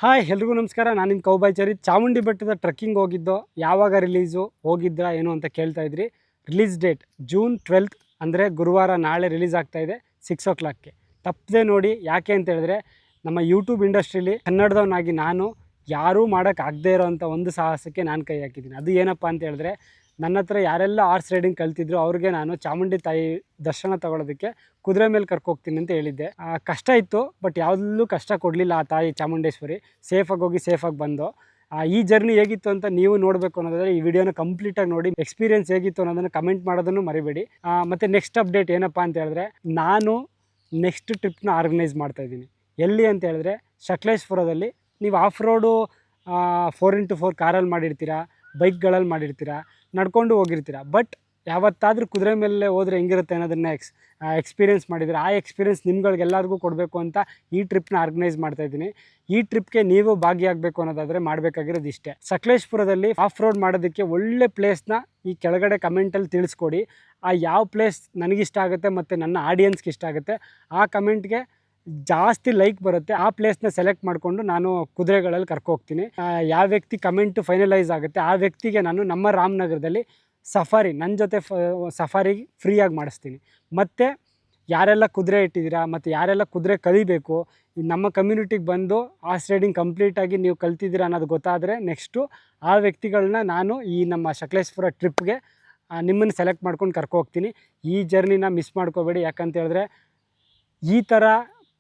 Hi ಎಲ್ರಿಗೂ ನಮಸ್ಕಾರ. ನಾನು ನಿಮ್ಮ ಕೌಬಾಯ್ಚರಿ. ಚಾಮುಂಡಿ ಬೆಟ್ಟದ ಟ್ರೆಕ್ಕಿಂಗ್ ಹೋಗಿದ್ದೋ, ಯಾವಾಗ ರಿಲೀಸು, ಹೋಗಿದ್ರಾ ಏನು ಅಂತ ಕೇಳ್ತಾ ಇದ್ರಿ. ರಿಲೀಸ್ ಡೇಟ್ ಜೂನ್ 12th, ಅಂದರೆ ಗುರುವಾರ, ನಾಳೆ ರಿಲೀಸ್ ಆಗ್ತಾಯಿದೆ 6 o'clockಗೆ. ತಪ್ಪದೆ ನೋಡಿ. ಯಾಕೆ ಅಂತ ಹೇಳಿದ್ರೆ, ನಮ್ಮ ಯೂಟ್ಯೂಬ್ ಇಂಡಸ್ಟ್ರೀಲಿ ಕನ್ನಡದವನಾಗಿ ನಾನು ಯಾರೂ ಮಾಡೋಕ್ಕಾಗದೇ ಇರೋವಂಥ ಒಂದು ಸಾಹಸಕ್ಕೆ ನಾನು ಕೈ ಹಾಕಿದ್ದೀನಿ. ಅದು ಏನಪ್ಪ ಅಂತ ಹೇಳಿದ್ರೆ, ನನ್ನ ಹತ್ರ ಯಾರೆಲ್ಲ ಹಾರ್ಸ್ ರೈಡಿಂಗ್ ಕಲ್ತಿದ್ರು ಅವ್ರಿಗೆ ನಾನು ಚಾಮುಂಡಿ ತಾಯಿ ದರ್ಶನ ತಗೊಳ್ಳೋದಕ್ಕೆ ಕುದುರೆ ಮೇಲೆ ಕರ್ಕೋಗ್ತೀನಿ ಅಂತ ಹೇಳಿದ್ದೆ. ಕಷ್ಟ ಇತ್ತು, ಬಟ್ ಯಾವುದಲ್ಲೂ ಕಷ್ಟ ಕೊಡಲಿಲ್ಲ ಆ ತಾಯಿ ಚಾಮುಂಡೇಶ್ವರಿ. ಸೇಫಾಗಿ ಹೋಗಿ ಸೇಫಾಗಿ ಬಂದು. ಈ ಜರ್ನಿ ಹೇಗಿತ್ತು ಅಂತ ನೀವು ನೋಡಬೇಕು ಅನ್ನೋದಾದರೆ ಈ ವಿಡಿಯೋನ ಕಂಪ್ಲೀಟಾಗಿ ನೋಡಿ. ಎಕ್ಸ್ಪೀರಿಯನ್ಸ್ ಹೇಗಿತ್ತು ಅನ್ನೋದನ್ನು ಕಮೆಂಟ್ ಮಾಡೋದನ್ನು ಮರಿಬೇಡಿ. ಮತ್ತು ನೆಕ್ಸ್ಟ್ ಅಪ್ಡೇಟ್ ಏನಪ್ಪ ಅಂತ ಹೇಳಿದ್ರೆ, ನಾನು ನೆಕ್ಸ್ಟ್ ಟ್ರಿಪ್ನ ಆರ್ಗನೈಸ್ ಮಾಡ್ತಾಯಿದ್ದೀನಿ. ಎಲ್ಲಿ ಅಂತ ಹೇಳಿದ್ರೆ ಸಕಲೇಶಪುರದಲ್ಲಿ. ನೀವು ಆಫ್ ರೋಡು 4x4 ಕಾರಲ್ಲಿ ಮಾಡಿರ್ತೀರಾ, ಬೈಕ್ಗಳಲ್ಲಿ ಮಾಡಿರ್ತೀರಾ, ನಡ್ಕೊಂಡು ಹೋಗಿರ್ತೀರ. ಬಟ್ ಯಾವತ್ತಾದರೂ ಕುದುರೆ ಮೇಲೆ ಹೋದರೆ ಹೆಂಗಿರುತ್ತೆ ಅನ್ನೋದನ್ನು ಎಕ್ಸ್ಪೀರಿಯೆನ್ಸ್ ಮಾಡಿದರೆ, ಆ ಎಕ್ಸ್ಪೀರಿಯೆನ್ಸ್ ನಿಮ್ಗಳಿಗೆಲ್ಲರಿಗೂ ಕೊಡಬೇಕು ಅಂತ ಈ ಟ್ರಿಪ್ನ ಆರ್ಗನೈಸ್ ಮಾಡ್ತಾಯಿದ್ದೀನಿ. ಈ ಟ್ರಿಪ್ಗೆ ನೀವು ಭಾಗಿಯಾಗಬೇಕು ಅನ್ನೋದಾದರೆ ಮಾಡಬೇಕಾಗಿರೋದು ಇಷ್ಟೇ. ಸಕಲೇಶಪುರದಲ್ಲಿ ಆಫ್ ರೋಡ್ ಮಾಡೋದಕ್ಕೆ ಒಳ್ಳೆ ಪ್ಲೇಸ್ನ ಈ ಕೆಳಗಡೆ ಕಮೆಂಟಲ್ಲಿ ತಿಳಿಸ್ಕೊಡಿ. ಯಾವ ಪ್ಲೇಸ್ ನನಗಿಷ್ಟ ಆಗುತ್ತೆ ಮತ್ತು ನನ್ನ ಆಡಿಯನ್ಸ್ಗೆ ಇಷ್ಟ ಆಗುತ್ತೆ, ಆ ಕಮೆಂಟ್ಗೆ ಜಾಸ್ತಿ ಲೈಕ್ ಬರುತ್ತೆ. ಆ ಪ್ಲೇಸ್ನ ಸೆಲೆಕ್ಟ್ ಮಾಡಿಕೊಂಡು ನಾನು ಕುದುರೆಗಳಲ್ಲಿ ಕರ್ಕೋಗ್ತೀನಿ. ಯಾವ ವ್ಯಕ್ತಿ ಕಮೆಂಟು ಫೈನಲೈಸ್ ಆಗುತ್ತೆ ಆ ವ್ಯಕ್ತಿಗೆ ನಾನು ನಮ್ಮ ರಾಮನಗರದಲ್ಲಿ ಸಫಾರಿ, ನನ್ನ ಜೊತೆ ಸಫಾರಿ ಫ್ರೀಯಾಗಿ ಮಾಡಿಸ್ತೀನಿ. ಮತ್ತು ಯಾರೆಲ್ಲ ಕುದುರೆ ಇಟ್ಟಿದ್ದೀರಾ ಮತ್ತು ಯಾರೆಲ್ಲ ಕುದುರೆ ಕಲಿಬೇಕು, ನಮ್ಮ ಕಮ್ಯುನಿಟಿಗೆ ಬಂದು ಹಾರ್ಸ್ ರೈಡಿಂಗ್ ಕಂಪ್ಲೀಟಾಗಿ ನೀವು ಕಲ್ತಿದ್ದೀರಾ ಅನ್ನೋದು ಗೊತ್ತಾದರೆ ನೆಕ್ಸ್ಟು ಆ ವ್ಯಕ್ತಿಗಳನ್ನ ನಾನು ಈ ನಮ್ಮ ಸಕಲೇಶಪುರ ಟ್ರಿಪ್ಗೆ ನಿಮ್ಮನ್ನು ಸೆಲೆಕ್ಟ್ ಮಾಡ್ಕೊಂಡು ಕರ್ಕೋಗ್ತೀನಿ. ಈ ಜರ್ನಿನ ಮಿಸ್ ಮಾಡ್ಕೋಬೇಡಿ. ಯಾಕಂತ ಹೇಳಿದ್ರೆ ಈ ಥರ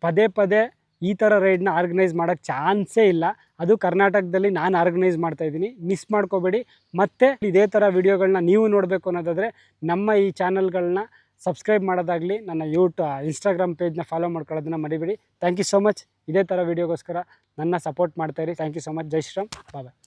ಪದೇ ಪದೇ ಈ ಥರ ರೈಡ್ನ ಆರ್ಗನೈಸ್ ಮಾಡೋಕ್ಕೆ ಚಾನ್ಸೇ ಇಲ್ಲ. ಅದು ಕರ್ನಾಟಕದಲ್ಲಿ ನಾನು ಆರ್ಗನೈಸ್ ಮಾಡ್ತಾಯಿದ್ದೀನಿ. ಮಿಸ್ ಮಾಡ್ಕೋಬೇಡಿ. ಮತ್ತು ಇದೇ ಥರ ವಿಡಿಯೋಗಳನ್ನ ನೀವು ನೋಡಬೇಕು ಅನ್ನೋದಾದರೆ ನಮ್ಮ ಈ ಚಾನಲ್ಗಳನ್ನ ಸಬ್ಸ್ಕ್ರೈಬ್ ಮಾಡೋದಾಗಲಿ, ನನ್ನ ಇನ್ಸ್ಟಾಗ್ರಾಮ್ ಪೇಜ್ನ ಫಾಲೋ ಮಾಡ್ಕೊಳ್ಳೋದನ್ನ ಮರಿಬೇಡಿ. Thank you so much. ಇದೇ ಥರ ವಿಡಿಯೋಗೋಸ್ಕರ ನನ್ನ ಸಪೋರ್ಟ್ ಮಾಡ್ತಾಯಿರಿ. Thank you so much. ಜೈ ಶ್ರೀರಾಮ್. ಬಾಯ್.